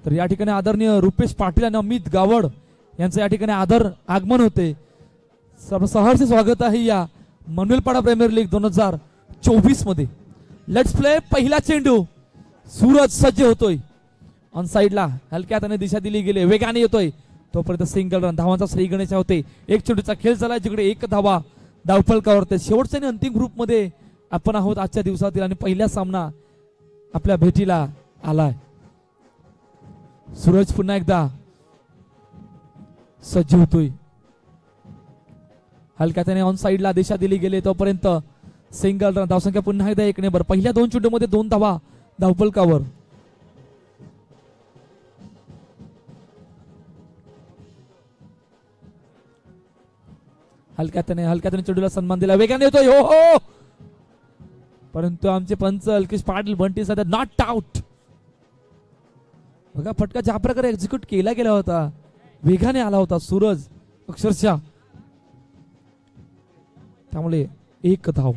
तर या ठिकाणी आदरणीय रुपेश पाटील आणि अमित गावड यांचं या ठिकाणी आगमन होते. सहर्ष स्वागत आहे या मनवेलपाडा प्रीमियर लीग 2024 मध्ये. Let's play. पहिला चेंडू. सूरज सज्ज होतोय. ऑन साइडला हलक्या हाताने दिशा दिली गेली. वेगाने येतोय तोपर्यंत सिंगल रन. धावांचा श्री गणेश होते. एक चेंडूचा खेळ झाला जिकडे एक धावा धावफलकावरती. शेवटच्या आणि अंतिम ग्रुप मध्ये आपण आहोत आजच्या दिवसातील आणि पहिला सामना आपल्या भेटीला आलाय. सूरज पुन्हा एकदा सज्ज होतोय. हलक्याने ऑन साइडला दिशा दिली गेली तोपर्यंत सिंगल रन. धावसंख्या पुन्हा एकदा 1 ने भर. पहिल्या 2 चेंडूमध्ये 2 धावा धावफलकावर. हलक्याने चेंडूला सन्मान दिला. वेगाने येतोय. हो हो, परंतु आमचे पंच अल्केश पाटील बंटी सध्या नॉट आउट. बघा फटका ज्या प्रकारे एक्झिक्यूट केला गेला होता, वेगाने आला होता सूरज अक्षरशः. त्यामुळे 1 धाव.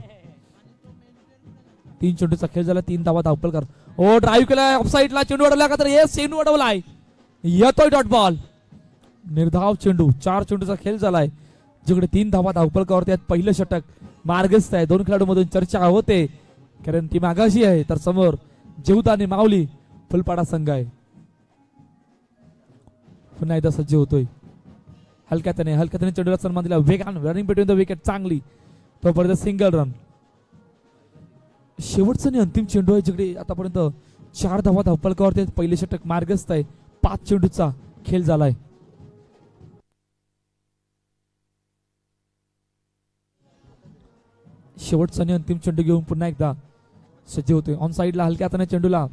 3 चेंडूचा खेळ झाला. 3 धावा धावफलकार. ओ ड्राईव्ह केलाय ऑफसाईडला. चेंडू अडवला का तर येस चेंडू अडवलाय. येतोय डॉट बॉल. निर्धाव चेंडू. 4 चेंडूचा खेळ झालाय जिकडे 3 धावा धावफलकावरती आहेत. पहिलं षटक मार्गस्थ आहे. 2 खेळाडूंमधून चर्चा होते कारण ती मागाशी आहे तर समोर जेवता आणि माऊली फुलपाडा संघ आहे. पुन्हा एकदा सज्ज होतोय. हलक्याने चेंडूला सन्मान दिला. वेगान रनिंग बिटवीन द विकेट चांगली. तोपर्यंत सिंगल रन. शेवटचा आणि अंतिम चेंडू आहे जिकडे आतापर्यंत 4 धावा धावफलकावरती आहेत. पहिले षटक मार्गस्थ आहे. 5 चेंडूचा खेळ झालाय. शेवटचा आणि अंतिम चेंडू घेऊन पुन्हा एकदा सज्ज होतोय. ऑन साइडला हलक्या हाताने चेंडूला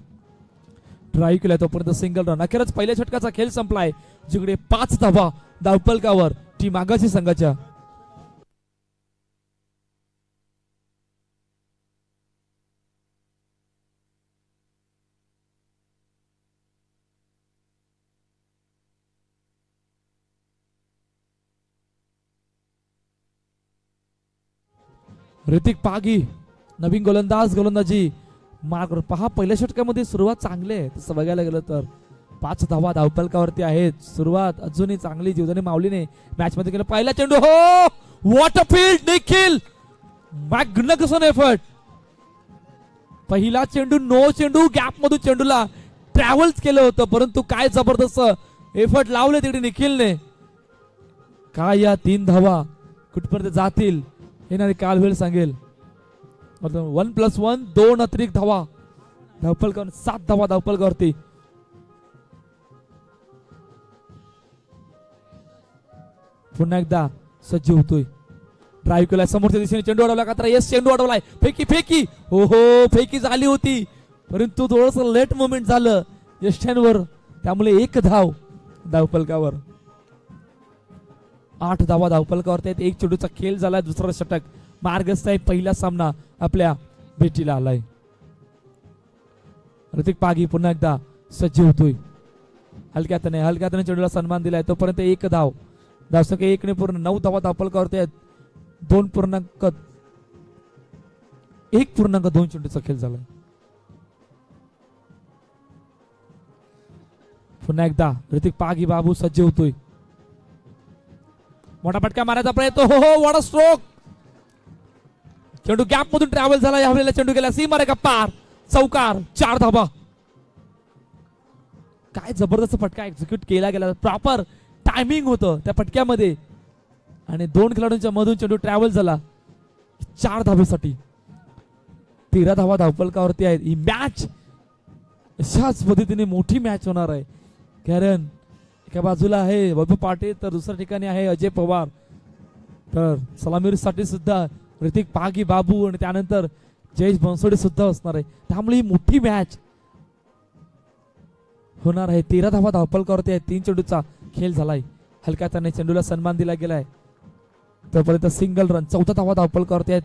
ड्राईव्ह केलाय तोपर्यंत सिंगल रन. अखेरच पहिल्या षटकाचा खेळ संपलाय जिकडे 5 धावा धावफलकावर टीम आगाशी संघाच्या. ऋतिक पागी नवीन गोलंदाजी मार्ग. पहा पहिल्या षटकामध्ये सुरुवात चांगली आहे तसं बघायला गेलं तर. 5 धावा धावफलकावरती आहेत. सुरुवात अजूनही चांगली जीवदानी माऊलीने मॅच मध्ये केलं. पहिला चेंडू. हो what a field. Nikhil magnificent effort. पहिला चेंडू नो चेंडू गॅप मधून चेंडूला ट्रॅव्हल्स केलं होतं परंतु काय जबरदस्त एफर्ट लावले तिकडे निखिलने. काय या 3 धावा कुठपर्यंत जातील येणारी काल वेळ सांगेल. 1+1 2 अतिरिक्त धावा धावफलकावर. 7 धावा धावफलकावरती. पुन्हा एकदा सज्ज होतोय. ड्राईव्ह केलाय समोरच्या दिशेने. चेंडू अडवला का तर येस चेंडू अडवलाय. फेकी हो हो फेकी झाली होती परंतु थोडस लेट मोमेंट झालं यष्ट्यांवर. त्यामुळे 1 धाव धावफलकावर. 8 धावा धावफलकावरती आहेत. 1 चेंडूचा खेळ झालाय. दुसरा षटक मार्गस्थ आहे. पहिला सामना आपल्या भेटीला आलाय. ऋतिक पागी पुन्हा एकदा सज्ज होतोय. हलक्याने चेंडूला सन्मान दिलाय तोपर्यंत 1 धाव. धावसंख्या 1 ने पूर्ण. 9 धावा धावफलकावरती आहेत. 1.2 चेंडूचा खेळ झालाय. पुन्हा एकदा ऋतिक पागी बाबू सज्ज होतोय. मोठा फटका मारायचा प्रयत्न. हो हो वॉट अ स्ट्रोक. चेंडू गॅप मधून ट्रॅव्हल झाला. यावेळेला चेंडू गेला सीमारेखा पार. चौकार. 4 धावा. काय जबरदस्त फटका एक्झिक्यूट केला गेला. प्रॉपर टायमिंग होतं त्या फटक्यामध्ये आणि 2 खेळाडूंच्या मधून चेंडू ट्रॅव्हल झाला. 4 धावेसाठी 13 धावा धावफलकावरती आहेत. ही मॅच अशाच पद्धतीने मोठी मॅच होणार आहे कारण एका बाजूला आहे वैभव पाटील तर दुसऱ्या ठिकाणी आहे अजय पवार. तर सलामीसाठी सुद्धा ऋतिक पागी बाबू आणि त्यानंतर जयेश बनसोडे सुद्धा असणार आहे. त्यामुळे ही मोठी मॅच होणार आहे. 13 धावा धावफलकावरती आहे. 3 चेंडूचा खेळ झालाय. हलक्या हाताने चेंडूला सन्मान दिला गेलाय तोपर्यंत सिंगल रन. 14 धावा धावफलकावरती आहेत.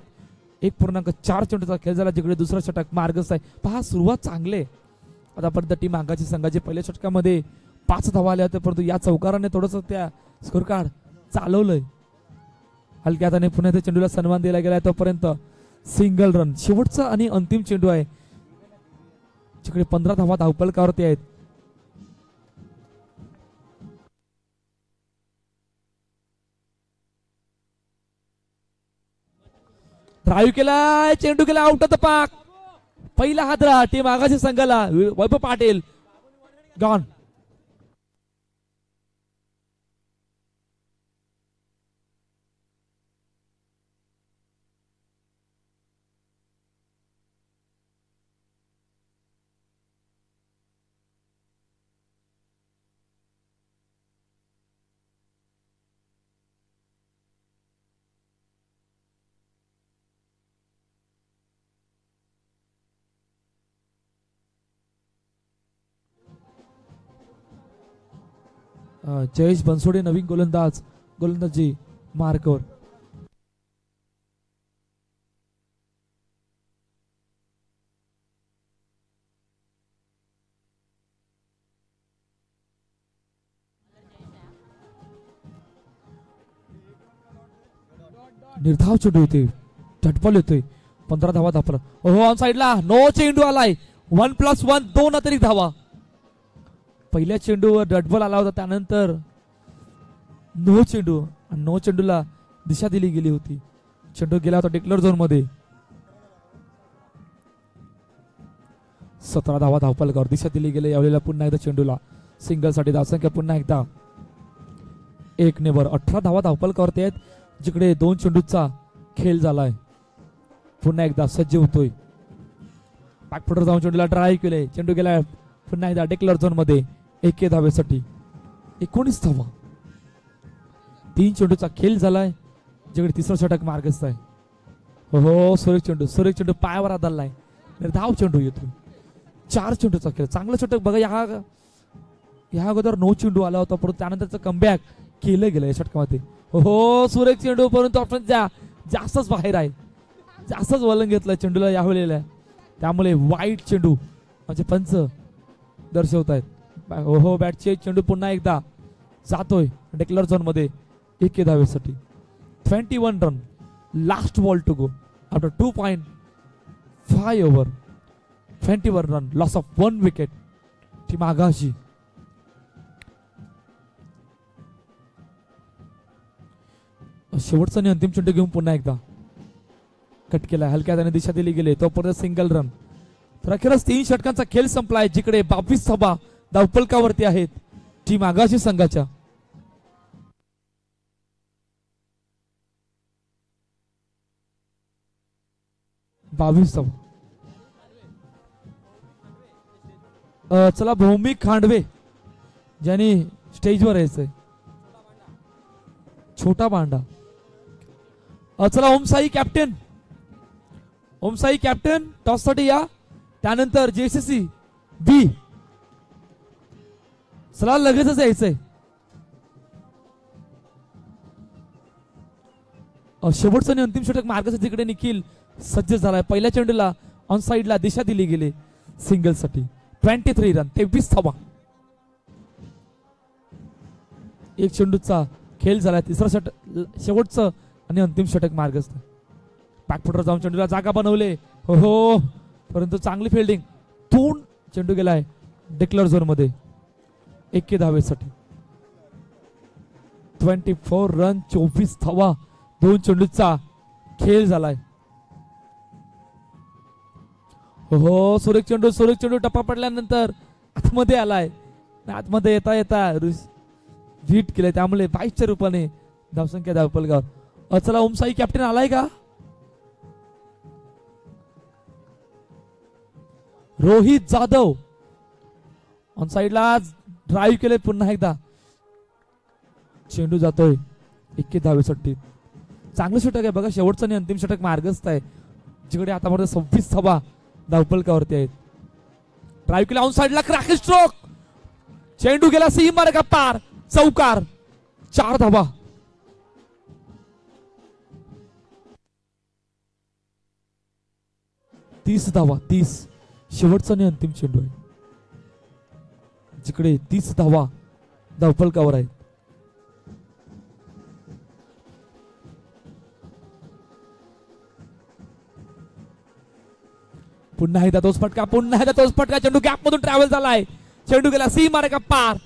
1.4 चेंडूचा खेळ झाला जिकडे दुसरा षटक मार्गस्थ आहे. पहा सुरुवात चांगली. आतापर्यंत टीम आगाची संघाची पहिल्या षटकामध्ये 5 धावा आल्या होत्या परंतु या चौकाराने थोडस त्या स्कोर कार्ड चालवलंय. हलक्या हाताने पुन्हा त्या चेंडूला सन्मान दिला गेलाय तोपर्यंत सिंगल रन. शेवटचा आणि अंतिम चेंडू आहे जिकडे 15 धावा धावफलकावरती आहेत. ड्राईव्ह केलाय, चेंडू केला आउट ऑफ द पार्क. पहिला हादरा टीम आगाशी संघाला. वैभव पाटील गॉन. जयेश बनसोडे नवीन गोलंदाज, गोलंदाजी मार्कवर. निर्धाव चेंडू येते, झटपल येतोय. 15 धावा धापला. हो ऑन साइडला नो चेंडू आलाय. 1+1 2 अतिरिक्त धावा. पहिल्या चेंडूवर डटबॉल आला होता, त्यानंतर नो चेंडू आणि नो चेंडूला दिशा दिली गेली होती. चेंडू गेला होता डिक्लेअर झोन मध्ये. 17 धावा धावफलकावर दिशा दिली गेली. यावेळेला पुन्हा एकदा चेंडूला सिंगल साठी धावसंख्या पुन्हा एकदा 1 ने वर. 18 धावा धावफलकावरती आहेत, जिकडे 2 चेंडूचा खेळ झालाय. पुन्हा एकदा सज्ज होतोय. बॅकफुटर जाऊन चेंडूला ड्राईव्ह केले. चेंडू गेलाय पुन्हा एकदा डिक्लेअर झोन मध्ये. 1 धावेसाठी 19 धावा. 3 चेंडूचा खेळ झालाय, जिकडे तिसरा षटक मार्गस्थ आहे. हो सुरेख चेंडू पायावर आदळलाय. धाव चेंडू येतो. 4 चेंडूचा खेळ. चांगलं षटक बघा. या अगोदर नो चेंडू आला होता, परंतु त्यानंतरचं कमबॅक केलं गेलं या षटकामध्ये. हो सुरेख चेंडू, परंतु ऑप्शन जास्तच बाहेर आहे. जास्तच वलन घेतलं चेंडूला यावेळेला. त्यामुळे वाईट चेंडू म्हणजे पंच दर्शवत आहेत. हो बॅटचे चेंडू पुन्हा एकदा जातोय डिक्लेअर झोन मध्ये. 1 धावेसाठी 21 run. Last ball to go after 2.5 over. 21 run. Loss of 1 wicket. Team Agashi. शेवटचा अंतिम चेंडू घेऊन पुन्हा एकदा कट केला. हलक्या त्याने दिशा दिली गेली. तोपर्यंत सिंगल रन. तर अखेरच 3 षटकांचा खेळ संपलाय, जिकडे 22 धावा धावफलकावरती आहेत टीम आगाशी संघाच्या. चला भौमिक खांडवे ज्यांनी स्टेजवर यायचंय. छोटा भांडा. चला ओमसाई कॅप्टन टॉस साठी या. त्यानंतर जेसीसी बी. चला लगेचच यायचंय. शेवटचं आणि अंतिम षटक मार्गासाठी तिकडे निखिल सज्ज झालाय. पहिल्या चेंडूला ऑन साइडला दिशा दिली गेली सिंगल साठी. 23 रन 23 धावा. 1 चेंडूचा खेळ झालाय. तिसरा षटक शेवटचं आणि अंतिम षटक मार्गस्थ. बॅकफुटर जाऊन चेंडूला जागा बनवले. हो परंतु चांगली फिल्डिंग. 2 चेंडू गेलाय डिक्लेअर झोन मध्ये. 1 धावेसाठी 24 रन 24 धावा. 2 चेंडूचा खेळ झालाय. हो सुरेख चेंडू टप्पा पडल्यानंतर आतमध्ये आलाय. आतमध्ये येता हिट केले, त्यामुळे 22च्या रूपाने धावसंख्या धावफलकावर. चला ओमसाई कॅप्टन आलाय का? रोहित जाधव ऑन साइडला ड्राईव्ह केले. पुन्हा एकदा चेंडू जातोय 1 धावेसाठी. चांगलं षटक आहे बघा. शेवटचं आणि अंतिम षटक मार्गस्थ आहे, जिकडे आतापर्यंत 26 धावा धावफलकावरती आहेत. ड्राईव्ह केला ऑन साइडला. Cracking stroke. चेंडू गेला सीमा का पार. चौकार. 4 धावा. तीस धावा. 30 शेवटचा आणि अंतिम चेंडू आहे, जिकडे 30 धावा धावफलकावर आहेत. पुन्हा एकदा तोच फटका. चेंडू गॅप मधून ट्रॅव्हल झालाय. चेंडू गेला सीमा का पार.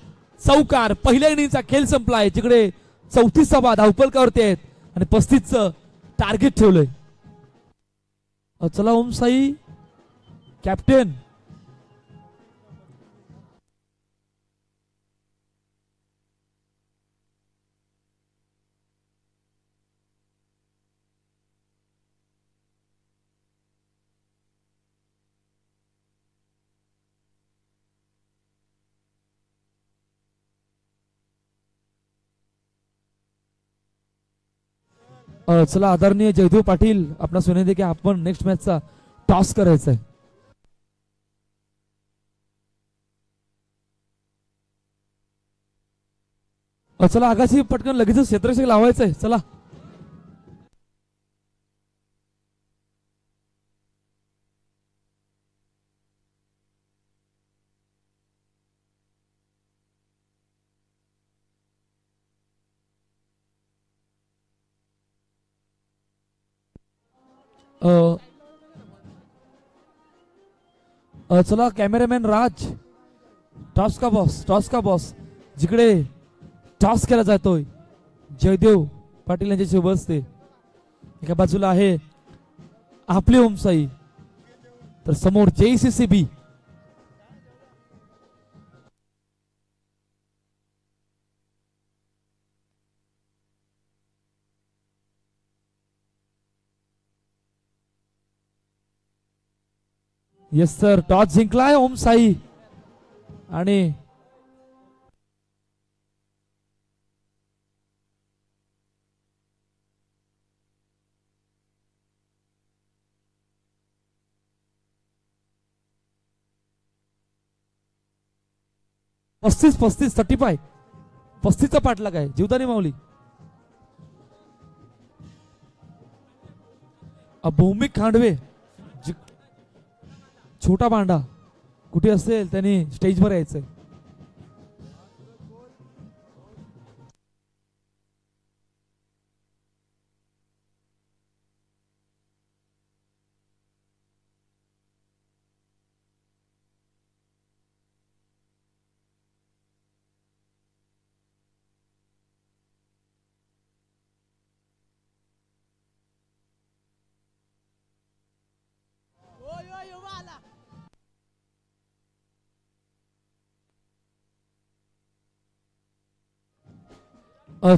चौकार. पहिल्या इनिंगचा खेळ संपलाय, जिकडे 34 धावा धावफलकावरती आहेत आणि 35चं टार्गेट ठेवलंय. चला ओम साई कॅप्टन. चला आदरणीय जयदेव पाटील आपला सुने की आपण नेक्स्ट मॅचचा टॉस करायचा आहे. चला आगाशी पटकन लगेच क्षेत्ररक्षक लावायचंय. चला चला कॅमेरामॅन राज टॉस का बॉस जिकडे टॉस केला जातोय जयदेव पाटील यांच्या सोबत असते. एका बाजूला आहे आपले ओमसाई तर समोर JCCB. येस सर टॉस जिंकलाय ओमसाई आणि पस्तीस 35 35चा पाठलाग आहे. जीवदानी माऊली भौमिक खांडवे छोटा भांडा कुठे असेल त्यांनी स्टेजवर यायचंय.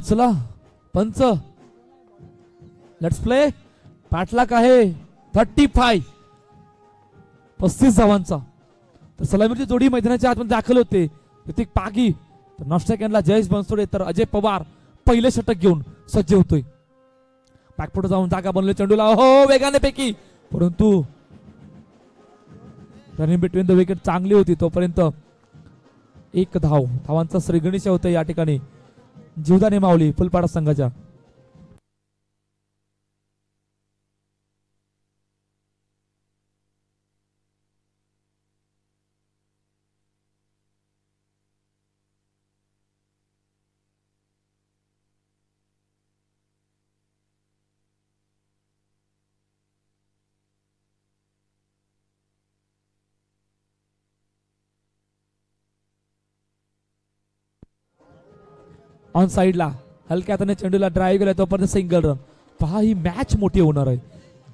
चला पंच लेट्स प्ले. पाठलाग आहे 35 धावांचा. तर सलामीची जोडी मैदानाच्या आतमध्ये दाखल होते. ऋतिक पागी तर नॉस्ट्रेकॅनला जयेश बनसोडे तर अजय पवार पहिले षटक घेऊन सज्ज होतोय. बॅकफुट जाऊन जागा बनले चेंडूला हो वेगाने पैकी परंतु रनिंग बिटवीन द विकेट चांगली होती. तोपर्यंत एक धावांचा श्रीगणेश होतं या ठिकाणी जीवदानी माऊली फुलपाडा संघाच्या. ऑन साइडला हलक्या हाताने चेंडूला ड्राईव्ह केला तोपर्यंत सिंगल रन. पहा ही मॅच मोठी होणार आहे.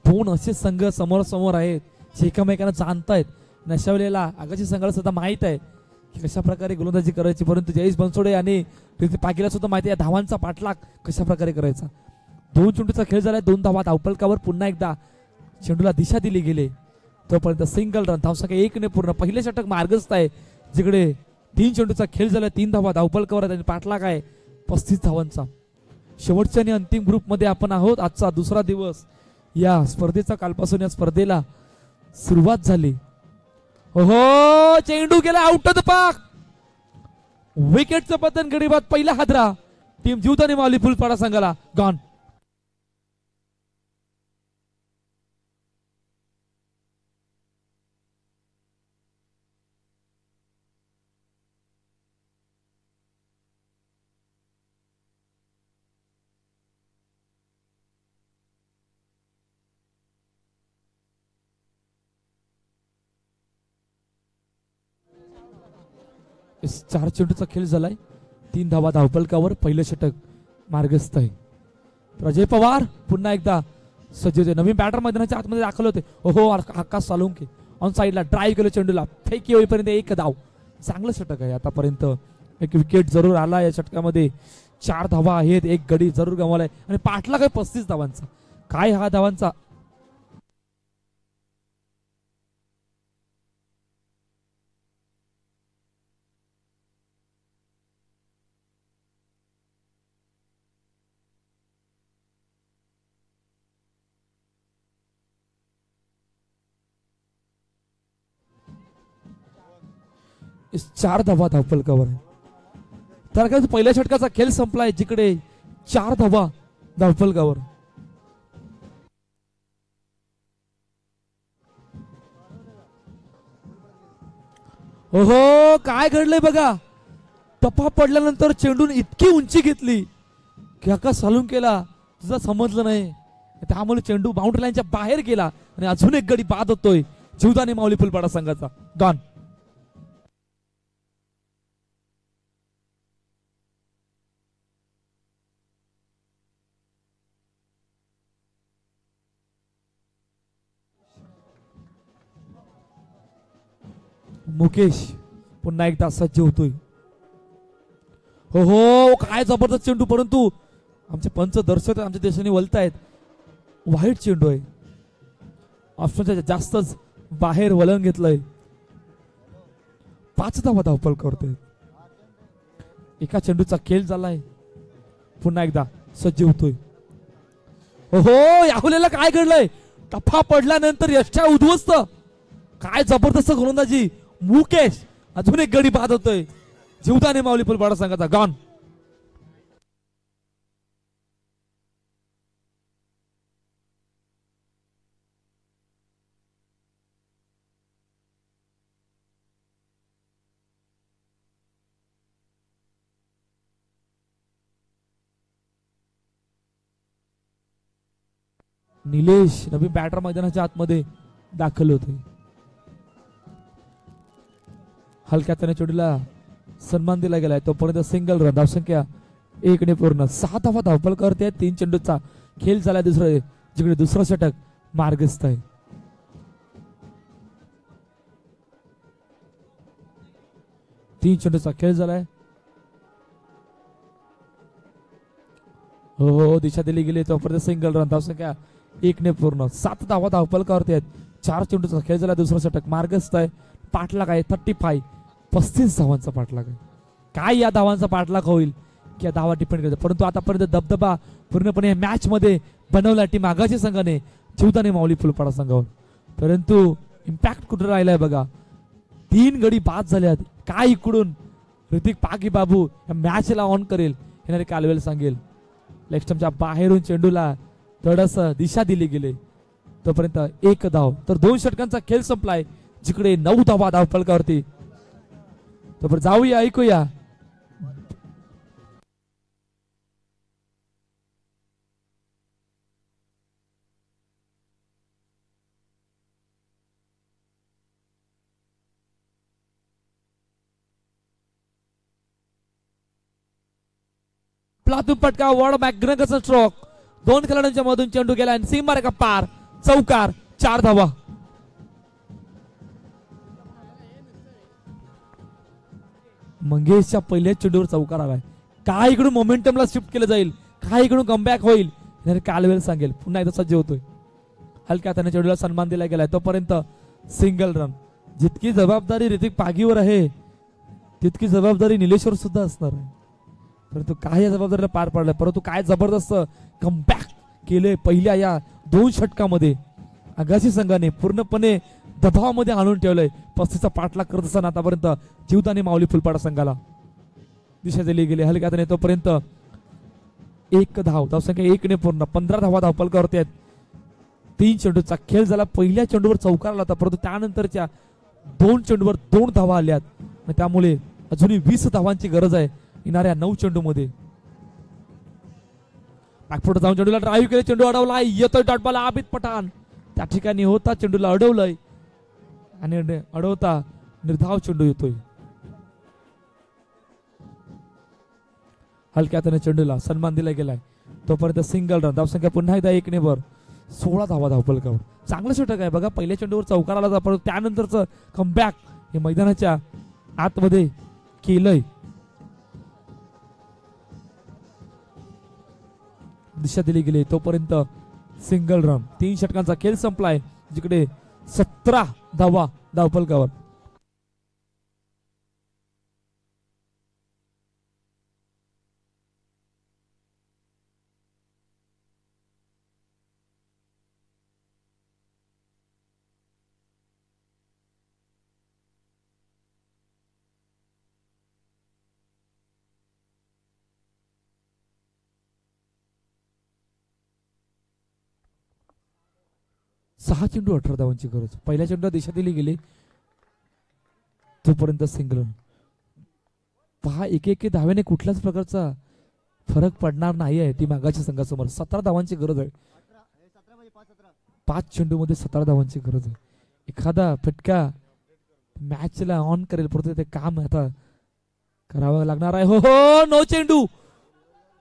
दोन असे संघ समोर आहेत जे एकमेकांना जाणतायत. अशा वेळेला आगाशी संघाला सुद्धा माहित आहे की कशा प्रकारे गोलंदाजी करायची. परंतु जयेश बनसोडे आणि ऋतिक पागीला सुद्धा माहिती आहे धावांचा पाठलाग कशा प्रकारे करायचा. 2 चेंडूचा खेळ झालाय. 2 धावा धावफलकावर पुन्हा एकदा चेंडूला दिशा दिली गेली तोपर्यंत सिंगल रन. धावसंख्या 1 ने पूर्ण. पहिले षटक मार्गस्थ आहे जिकडे 3 चेंडूचा खेळ झाला. 3 धावा धावफलकावर आणि पाठलाग आहे 35 धावांचा. शेवटच्या आणि अंतिम ग्रुप मध्ये आपण आहोत. आजचा दुसरा दिवस या स्पर्धेचा. कालपासून या स्पर्धेला सुरुवात झाली. हो चेंडू गेला आउट ऑफ द पार्क. विकेटचं पतन गडीबाद पहिला हादरा टीम जीवदानी माऊली फुलपाडा संघाला गॉन. चार चेंडूचा खेळ झालाय. 3 धावा धावफलकावर पहिलं षटक मार्गस्थ आहे. अजय पवार पुन्हा एकदा सज्ज होते. नवीन बॅटर मैदानाच्या आतमध्ये दाखल होते. ओहो, आकाश सालुंके ऑन साईडला ड्राईव्ह केलं चेंडूला, फेकी होईपर्यंत एक धाव. चांगलं षटक आहे आतापर्यंत. एक विकेट जरूर आला या षटकामध्ये. 4 धावा आहेत, एक गडी जरूर गमावलाय आणि पाठला काय 35 धावांचा. काय हा धावांचा 4 धावा धावफलकावर आहे. तर काय पहिल्या षटकाचा खेळ संपलाय, जिकडे 4 धावा धावफलकावर. ओहो, काय घडलंय बघा. टप्पा पडल्यानंतर चेंडून इतकी उंची घेतली की आकाश सालुंकेला तुझं समजलं नाही, त्यामुळे चेंडू बाउंड्री लाईनच्या बाहेर गेला आणि अजून एक गडी बाद होतोय जीवदानी माऊली फुलपाडा संघाचा. डॉन मुकेश पुन्हा एकदा सज्ज होतोय. हो हो, काय जबरदस्त चेंडू, परंतु आमचे पंच दर्शक आमच्या देशाने वलतायत. वाईट चेंडू आहे, ऑप्शनच्या जास्तच बाहेर वळण घेतलंय. 5 धावा धावपल करतोय. एका चेंडूचा खेळ झालाय. पुन्हा एकदा सज्ज होतोय. हो, याहुलेला काय घडलंय. टप्पा पडल्यानंतर यष्टा उद्ध्वस्त. काय जबरदस्त गोलंदाजी. मुकेश अजून एक गडी बाद होतोय जीवदानी माऊली फुलपाडा संघाचा. गॉन निलेश नवीन बॅटर मैदानाच्या आतमध्ये दाखल होते. हलक्या त्याने चेंडूला सन्मान दिला गेलाय. तोपर्यंत सिंगल रन, धावसंख्या 1 ने पूर्ण. 6 धावा धावपल करते. 3 चेंडूचा खेळ झालाय. जिकडे दुसरं षटक मार्गस्थ आहे. तीन चेंडूचा खेळ झालाय. हो, दिशा दिली गेली. तोपर्यंत सिंगल रन, धावसंख्या 1 ने पूर्ण. 7 धावा धावपल करते आहेत. 4 चेंडूचा खेळ झाला. दुसरं षटक मार्गस्थ आहे. पाठलाग आहे 35 धावांचा पाठलाग आहे. काय या धावांचा पाठलाग होईल की धावा डिपेंड करते. परंतु आतापर्यंत दबदबा पूर्णपणे मॅच मध्ये बनवला टीम आगाची संघाने जीवदानी माऊली फुलपाडा संघावर. परंतु इम्पॅक्ट कुठे राहिलाय बघा. 3 गडी बाद झाल्यात. काय इकडून ऋतिक पागी बाबू या मॅचला ऑन करेल येणारे कालवेल सांगेल. लेग स्टंपच्या बाहेरून चेंडूला थोडस दिशा दिली गेली. तोपर्यंत 1 धाव. तर 2 षटकांचा खेळ संपलाय, जिकडे 9 धावा धावफलकावरती. तोपर्यंत जाऊया, ऐकूया प्लातून पटका वॉर्ड मॅग्रेगरचा स्ट्रोक. 2 खेळाडूंच्या मधून चेंडू गेला आणि सीमा रेखा पार. चौकार. 4 धावा. मंगेशच्या पहिल्या चेंडूवर चौकार आलाय. काय इकडून मोमेंटमला शिफ्ट केलं जाईल, काय इकडून कमबॅक होईल कालवेल सांगेल. पुन्हा एकदा सज्ज होतोय. हलक्या हाताने चेंडूला सन्मान दिला गेलाय. तोपर्यंत सिंगल रन. जितकी जबाबदारी ऋतिक पागीवर आहे तितकी जबाबदारी निलेश्वर सुद्धा असणार आहे. परंतु काय या जबाबदारीला पार पडलाय. परंतु काय जबरदस्त कमबॅक केले पहिल्या या 2 षटकामध्ये. आगाशी संघाने पूर्णपणे दबावामध्ये आणून ठेवलंय. 35चा पाठलाग करत असताना आतापर्यंत जीवदानी माऊली फुलपाडा संघाला दिशा दिली गेली. हलक्या हाताने तोपर्यंत 1 धाव. धावसंख्या 1 ने पूर्ण. 15 धावा धावपल करत आहेत. 3 चेंडूचा खेळ झाला. पहिल्या चेंडूवर चौकार आला होता, परंतु त्यानंतरच्या 2 चेंडूवर 2 धावा आल्यात. त्यामुळे अजूनही 20 धावांची गरज आहे येणाऱ्या 9 चेंडूमध्ये. बॅकफुट जाऊन चेंडूला ड्राईव्ह केले. चेंडू अडवला. येतोय डॉटबॉल. आबिद पठाण त्या ठिकाणी होता. चेंडूला अडवलंय आणि अडवता निर्धाव चेंडू येतोय. हलक्या हाताने चेंडूला सन्मान दिला गेलाय. तोपर्यंत सिंगल रन. धावसंख्या पुन्हा एकदा 1 ने वर. 16 धावा धावफलकावर. चांगलं षटक आहे बघा. पहिल्या चेंडूवर चौकार आला परंतु त्यानंतरचं कमबॅक हे मैदानाच्या आतमध्ये केलंय. दिशा दिली गेली तोपर्यंत सिंगल रन. 3 षटकांचा खेळ संपलाय जिकडे 17 धावा धावफलकावर. सहा चेंडू 18 धावांची गरज. पहिल्या चेंडूला दिशा दिली गेली तोपर्यंत सिंगल रन. पहा एक एक धाव्याने कुठल्याच प्रकारचा फरक पडणार नाही आहे टीम आगाच्या संघासमोर. 17 धावांची गरज आहे. 5 चेंडू मध्ये 17 धावांची गरज आहे. एखादा फटका मॅचला ऑन करेल परंतु ते काम आता करावं लागणार आहे. हो हो 9 चेंडू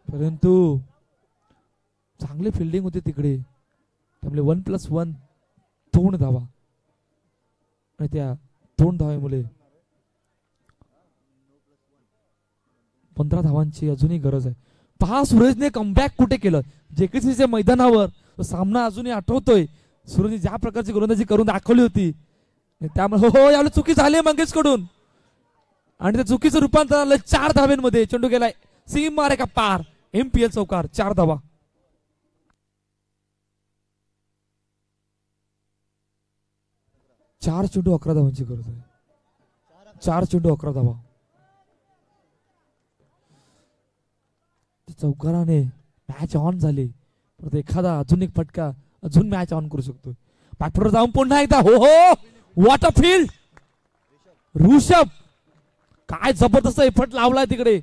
परंतु चांगली फिल्डिंग होती तिकडे त्यामुळे 1+1 2 धावा आणि त्या 2 धाव्यामुळे 15 धावांची अजूनही गरज आहे. पहा सूरजने कमबॅक कुठे केलं. जेकेसीच्या मैदानावर तो सामना अजूनही आठवतोय. सूरजने ज्या प्रकारची गोलंदाजी करून दाखवली होती त्यामुळे हो यावेळी चुकी झाली मंगेश कडून आणि त्या चुकीचं रूपांतर आलं 4 धाव्यांमध्ये. चेंडू गेलाय सीम मारे का पार. MPL चौकार 4 धावा. 4 चेंडू 11 धावांची गरज आहे. 4 चेंडू 11 धावा. चौकाराने मॅच ऑन झाली परत एखादा अजून एक फटका अजून मॅच ऑन करू शकतो. बॅकफुटवर जाऊन पुन्हा एकदा हो हो वॉट अ फील्ड. ऋषभ काय जबरदस्त एफर्ट लावलाय तिकडे.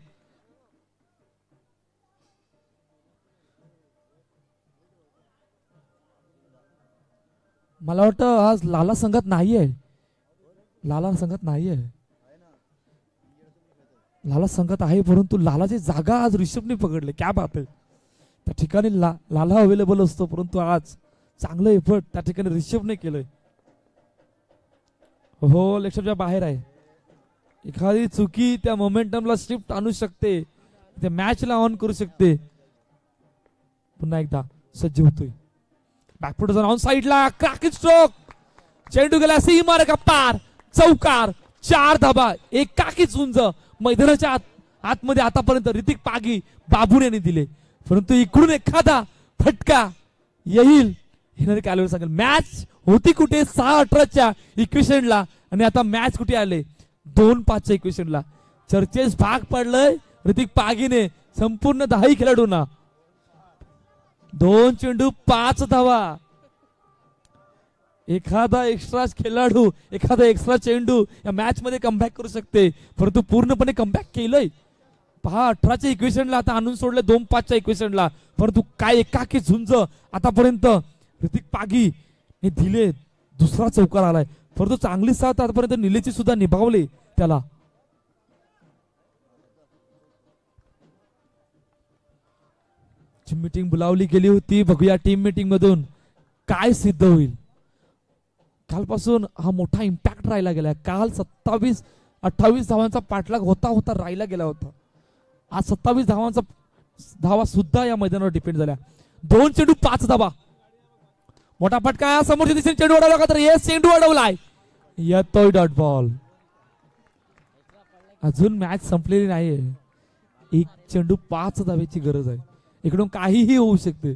मला वाटतं आज लाला संघात नाहीये. लाला संघात नाहीये. लाला संघात आहे परंतु लालाची जागा आज ऋषभने पकडले. क्या बात आहे. त्या ठिकाणी लाला अवेलेबल असतो परंतु आज चांगलं एफर्ट त्या ठिकाणी ऋषभने केलंय. हो लक्षाच्या बाहेर आहे. एखादी चुकी त्या मोमेंटमला शिफ्ट आणू शकते. त्या मॅचला ऑन करू शकते. पुन्हा एकदा सज्ज होतोय. बॅकफुट ऑन साइडला क्रॅकिंग स्ट्रोक. चेंडू गेला सीमारे का पार. चौकार 4 धाबा. एकाकीच उंच मैदानाच्या आतमध्ये आतापर्यंत ऋतिक पागी बाबून यांनी दिले परंतु इकडून एखादा फटका येईल येणारे कालवर सांगेल. मॅच होती कुठे 6-18च्या इक्वेशनला आणि आता मॅच कुठे आले 2-5च्या इक्वेशनला. चर्चेस भाग पडलंय ऋतिक पागीने संपूर्ण 10 खेळाडूंना. 2 चेंडू 5 धावा. एखादा एक्स्ट्रा खेळाडू एखादा एक्स्ट्रा चेंडू या मॅच मध्ये कमबॅक करू शकते परंतु पूर्णपणे कमबॅक केलंय. पहा 18च्या इक्वेशनला आता आणून सोडले 2-5च्या इक्वेशनला परंतु काय एकाकी झुंज आतापर्यंत ऋतिक पागी ने दिले. दुसरा चौकार आलाय परंतु चांगली साथ आतापर्यंत निलेची सुद्धा निभावली त्याला. टीम मीटिंग बोलावली गेली होती. बघूया टीम मीटिंग मधून काय सिद्ध होईल. कालपासून हा मोठा इम्पॅक्ट राहिला गेला. काल 27-28 धावांचा पाठलाग होता होता राहिला गेला होता. आज 27 धावांचा धावा सुद्धा या मैदानावर डिपेंड झाल्या. 2 चेंडू 5 धावा. मोठा फटका समोरच्या दिशेने चेंडू अडवला का तर येस चेंडू अडवलाय. येतोय डॉट बॉल. अजून मॅच संपलेली नाहीये. 1 चेंडू 5 धावेची गरज आहे. इकडून काहीही होऊ शकते.